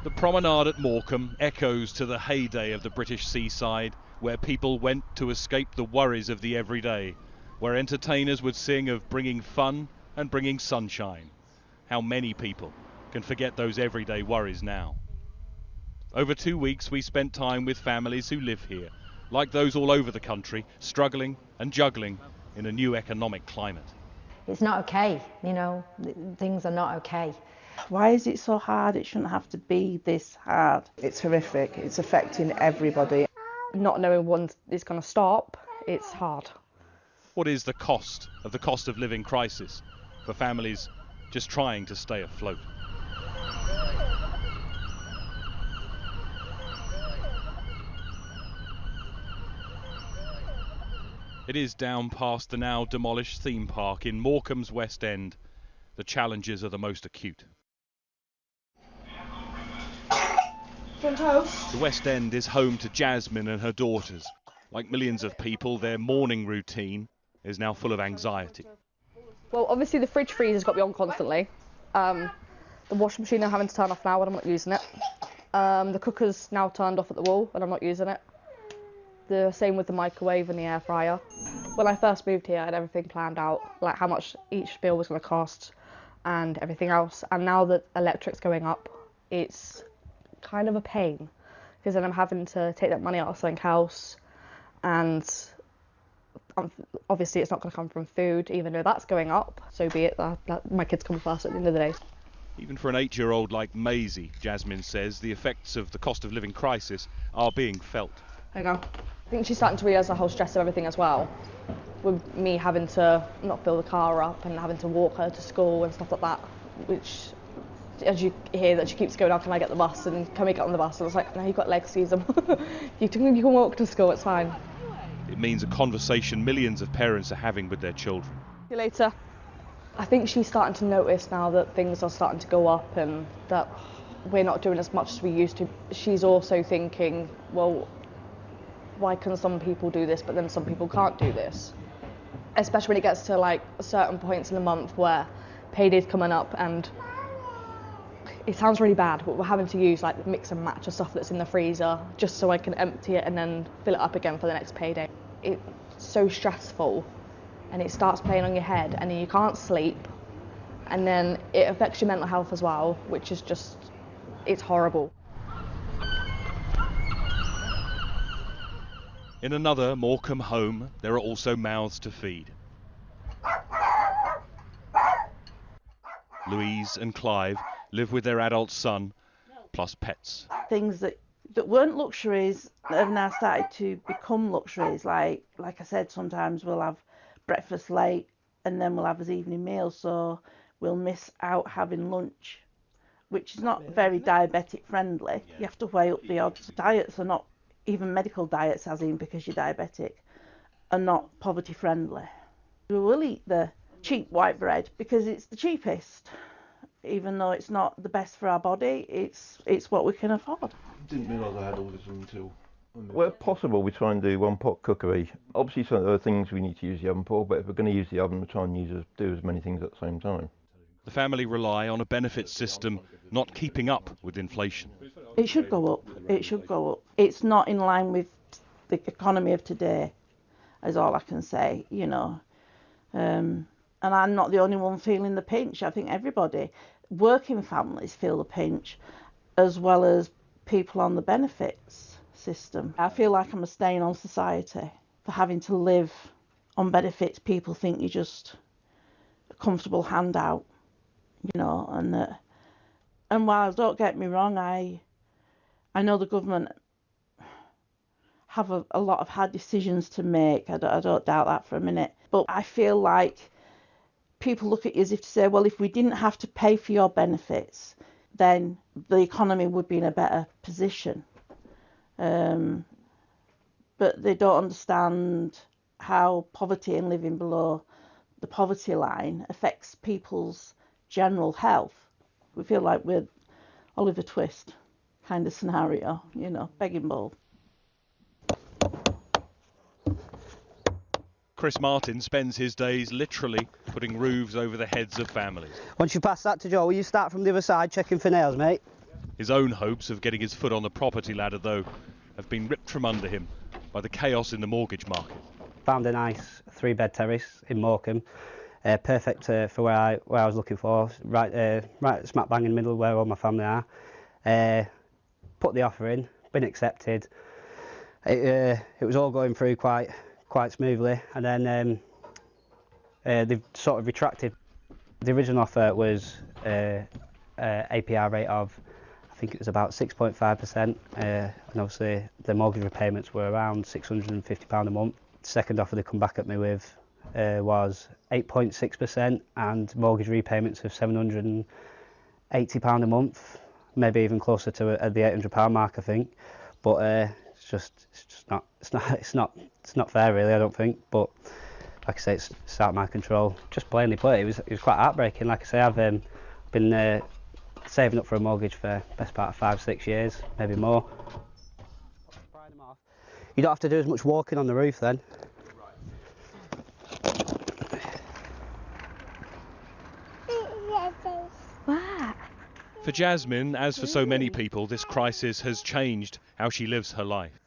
The promenade at Morecambe echoes to the heyday of the British seaside, where people went to escape the worries of the everyday, where entertainers would sing of bringing fun and bringing sunshine. How many people can forget those everyday worries now? Over 2 weeks we spent time with families who live here, like those all over the country, struggling and juggling in a new economic climate. It's not okay, you know, things are not okay. Why is it so hard? It shouldn't have to be this hard. It's horrific. It's affecting everybody. Not knowing when it's going to stop, it's hard. What is the cost of living crisis for families just trying to stay afloat? It is down past the now demolished theme park in Morecambe's West End. The challenges are the most acute. The West End is home to Jasmine and her daughters. Like millions of people, their morning routine is now full of anxiety. Well, obviously the fridge freezer's got to be on constantly. The washing machine I'm having to turn off now and I'm not using it. The cooker's now turned off at the wall and I'm not using it. The same with the microwave and the air fryer. When I first moved here, I had everything planned out, like how much each bill was going to cost and everything else. And now that electric's going up, it's kind of a pain because then I'm having to take that money out of something else, and obviously it's not going to come from food, even though that's going up. So be it, that my kids come first at the end of the day. Even for an 8-year-old like Maisie, Jasmine says the effects of the cost of living crisis are being felt. There you go. I think she's starting to realise the whole stress of everything as well, with me having to not fill the car up and having to walk her to school and stuff like that, which, as you hear, that she keeps going, "Oh, can I get the bus?" and "Can we get on the bus?" And it's like, "No, you've got legs, use them." You can walk to school, it's fine. It means a conversation millions of parents are having with their children. See you later. I think she's starting to notice now that things are starting to go up and that we're not doing as much as we used to. She's also thinking, well, why can some people do this but then some people can't do this? Especially when it gets to like certain points in the month where payday's coming up and it sounds really bad, but we're having to use like mix and match of stuff that's in the freezer just so I can empty it and then fill it up again for the next payday. It's so stressful and it starts playing on your head and then you can't sleep and then it affects your mental health as well, which is just, it's horrible. In another Morecambe home, there are also mouths to feed. Louise and Clive live with their adult son, plus pets. Things that weren't luxuries have now started to become luxuries. Like I said, sometimes we'll have breakfast late and then we'll have his evening meal, so we'll miss out having lunch, which is not very diabetic friendly. You have to weigh up the odds. Diets are not, even medical diets, as in because you're diabetic, are not poverty friendly. We will eat the cheap white bread because it's the cheapest, even though it's not the best for our body. It's what we can afford. Didn't realise I had all this until... Where possible, we try and do one pot cookery. Obviously, some there are things we need to use the oven for, but if we're going to use the oven, we try and do as many things at the same time. The family rely on a benefit system not keeping up with inflation. It should go up. It should go up. It's not in line with the economy of today, is all I can say, you know. And I'm not the only one feeling the pinch. I think everybody, working families, feel the pinch, as well as people on the benefits system. I feel like I'm a stain on society for having to live on benefits. People think you're just a comfortable handout, you know, and while, don't get me wrong, I know the government have a lot of hard decisions to make. I don't doubt that for a minute. But I feel like people look at you as if to say, well, if we didn't have to pay for your benefits, then the economy would be in a better position. But they don't understand how poverty and living below the poverty line affects people's general health. We feel like we're Oliver Twist kind of scenario, you know, begging bowl. Chris Martin spends his days literally putting roofs over the heads of families. Once you pass that to Joe, will you start from the other side checking for nails, mate? His own hopes of getting his foot on the property ladder, though, have been ripped from under him by the chaos in the mortgage market. Found a nice 3-bed terrace in Morecambe, perfect for where I was looking for, right smack bang in the middle where all my family are. Put the offer in, been accepted. It was all going through quite smoothly, and then they've sort of retracted. The original offer was APR rate of, I think it was about 6.5%, and obviously the mortgage repayments were around £650 a month. The second offer they come back at me with was 8.6% and mortgage repayments of £780 a month, maybe even closer to the £800 mark, I think. But it's not fair, really, I don't think. But like I say, it's out of my control. Just plainly put, it was quite heartbreaking. Like I say, I've been saving up for a mortgage for the best part of 5-6 years, maybe more. You don't have to do as much walking on the roof then. For Jasmine, as for so many people, this crisis has changed how she lives her life.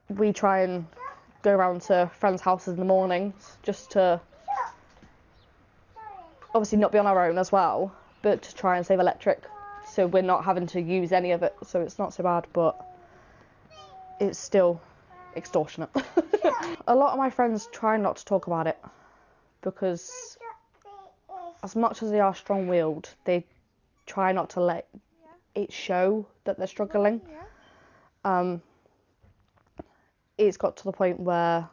We try and go around to friends' houses in the mornings just to obviously not be on our own as well, but to try and save electric, so we're not having to use any of it, so it's not so bad, but it's still extortionate. A lot of my friends try not to talk about it because as much as they are strong-willed, they try not to let it show that they're struggling. It's got to the point where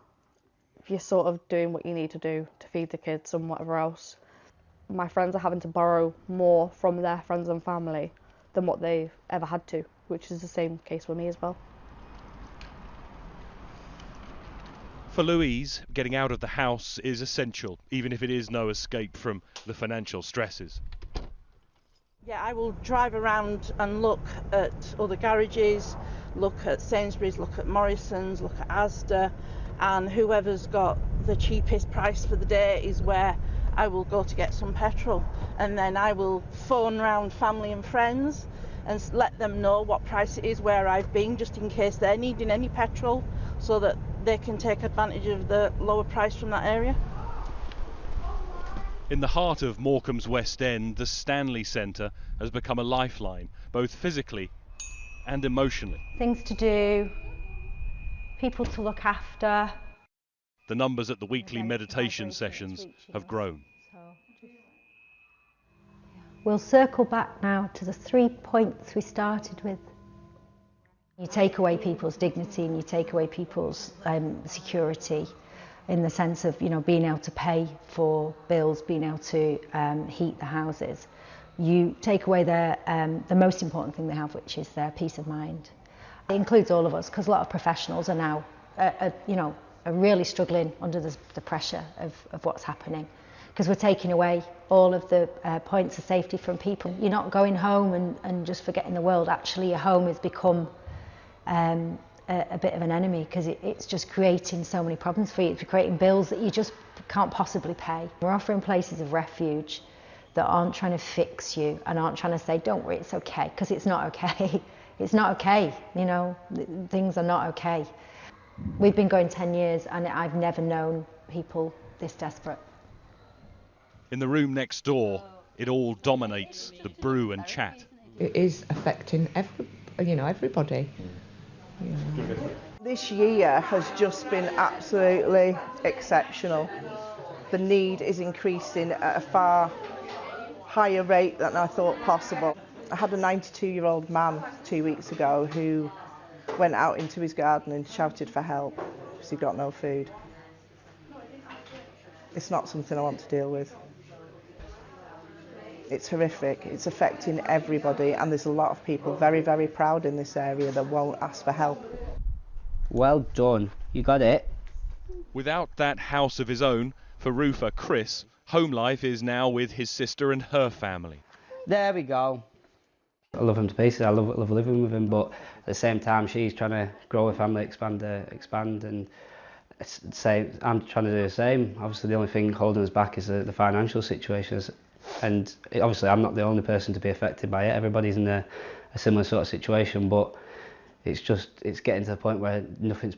you're sort of doing what you need to do to feed the kids and whatever else. My friends are having to borrow more from their friends and family than what they've ever had to, which is the same case with me as well. For Louise, getting out of the house is essential, even if it is no escape from the financial stresses. Yeah, I will drive around and look at other garages, look at Sainsbury's, look at Morrison's, look at Asda, and whoever's got the cheapest price for the day is where I will go to get some petrol. And then I will phone round family and friends and let them know what price it is where I've been, just in case they're needing any petrol, so that they can take advantage of the lower price from that area. In the heart of Morecambe's West End, the Stanley Centre has become a lifeline, both physically and emotionally. Things to do, people to look after. The numbers at the weekly meditation sessions have grown. We'll circle back now to the 3 points we started with. You take away people's dignity and you take away people's security, in the sense of, being able to pay for bills, being able to heat the houses. You take away the most important thing they have, which is their peace of mind. It includes all of us, because a lot of professionals are now, are really struggling under the pressure of what's happening, because we're taking away all of the points of safety from people. You're not going home and just forgetting the world. Actually, your home has become a bit of an enemy, because it's just creating so many problems for you. It's creating bills that you just can't possibly pay. We're offering places of refuge that aren't trying to fix you and aren't trying to say, don't worry, it's okay, because it's not okay. It's not okay, things are not okay. We've been going 10 years and I've never known people this desperate. In the room next door, it all dominates the brew and chat. It is affecting everybody. This year has just been absolutely exceptional. The need is increasing at a far higher rate than I thought possible. I had a 92-year-old man 2 weeks ago who went out into his garden and shouted for help because he got no food. It's not something I want to deal with. It's horrific. It's affecting everybody, and there's a lot of people very, very proud in this area that won't ask for help. Well done, you got it. Without that house of his own, for roofer Chris, home life is now with his sister and her family. There we go. I love him to pieces. I love living with him, but at the same time, she's trying to grow a family, expand, and I'm trying to do the same. Obviously, the only thing holding us back is the financial situation. And obviously I'm not the only person to be affected by it. Everybody's in a similar sort of situation, but it's getting to the point where nothing's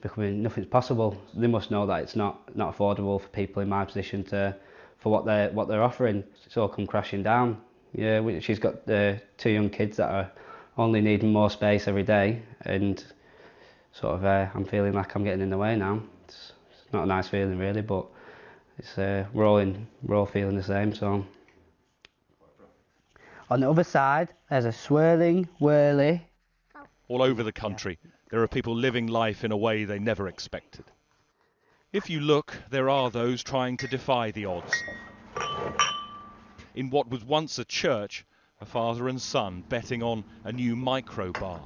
possible. They must know that it's not affordable for people in my position for what they're offering. It's all come crashing down. Yeah, she's got 2 young kids that are only needing more space every day, and sort of I'm feeling like I'm getting in the way now. It's not a nice feeling really, but it's we're all feeling the same. So on the other side, there's a swirling whirly. All over the country, there are people living life in a way they never expected. If you look, there are those trying to defy the odds. In what was once a church, a father and son betting on a new micro bar.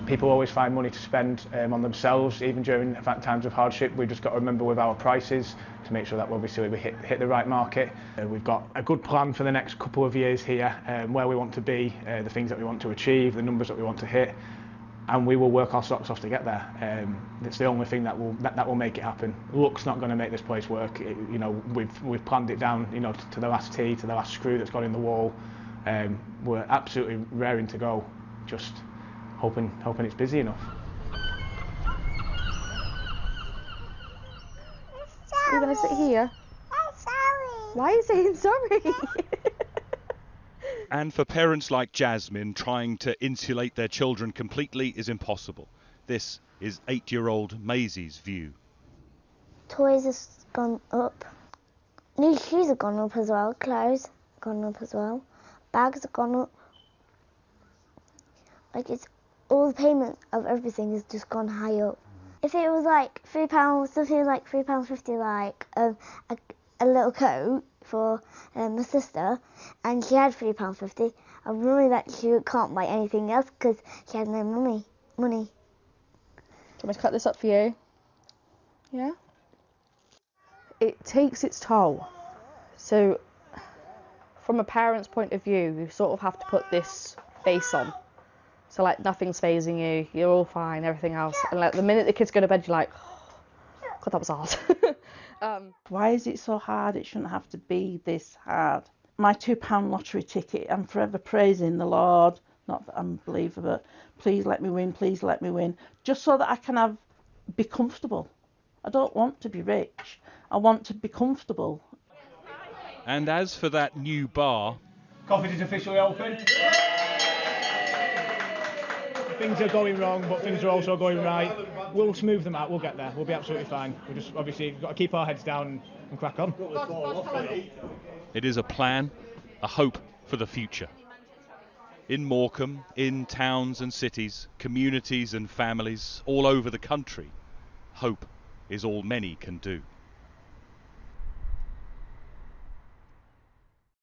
People always find money to spend on themselves, even during times of hardship. We've just got to remember with our prices to make sure that obviously we hit the right market. We've got a good plan for the next couple of years here, where we want to be, the things that we want to achieve, the numbers that we want to hit, and we will work our socks off to get there. It's the only thing that will make it happen. Luck's not going to make this place work. We've planned it down, to the last tee, to the last screw that's got in the wall. We're absolutely raring to go. Just hoping it's busy enough. You're going to sit here? I'm sorry. Why are you saying sorry? And for parents like Jasmine, trying to insulate their children completely is impossible. This is 8-year-old Maisie's view. Toys have gone up. New shoes have gone up as well. Clothes have gone up as well. Bags have gone up. Like, it's all the payment of everything has just gone high up. If it was like £3, something like £3.50, like a little coat for my sister, and she had £3.50, I'm worried that she can't buy anything else because she has no money. Do you want me to cut this up for you? Yeah? It takes its toll. So, from a parent's point of view, you sort of have to put this face on. So, like, nothing's phasing you, you're all fine, everything else. And, like, the minute the kids go to bed, you're like, oh, God, that was hard. Why is it so hard? It shouldn't have to be this hard. My £2 lottery ticket, I'm forever praising the Lord. Not that I'm a believer, but please let me win, please let me win. Just so that I can be comfortable. I don't want to be rich. I want to be comfortable. And as for that new bar... Coffees is officially open. Things are going wrong, but things are also going right. We'll smooth them out, we'll get there, we'll be absolutely fine. We just obviously got to keep our heads down and crack on. It is a plan, a hope for the future. In Morecambe, in towns and cities, communities and families all over the country, hope is all many can do.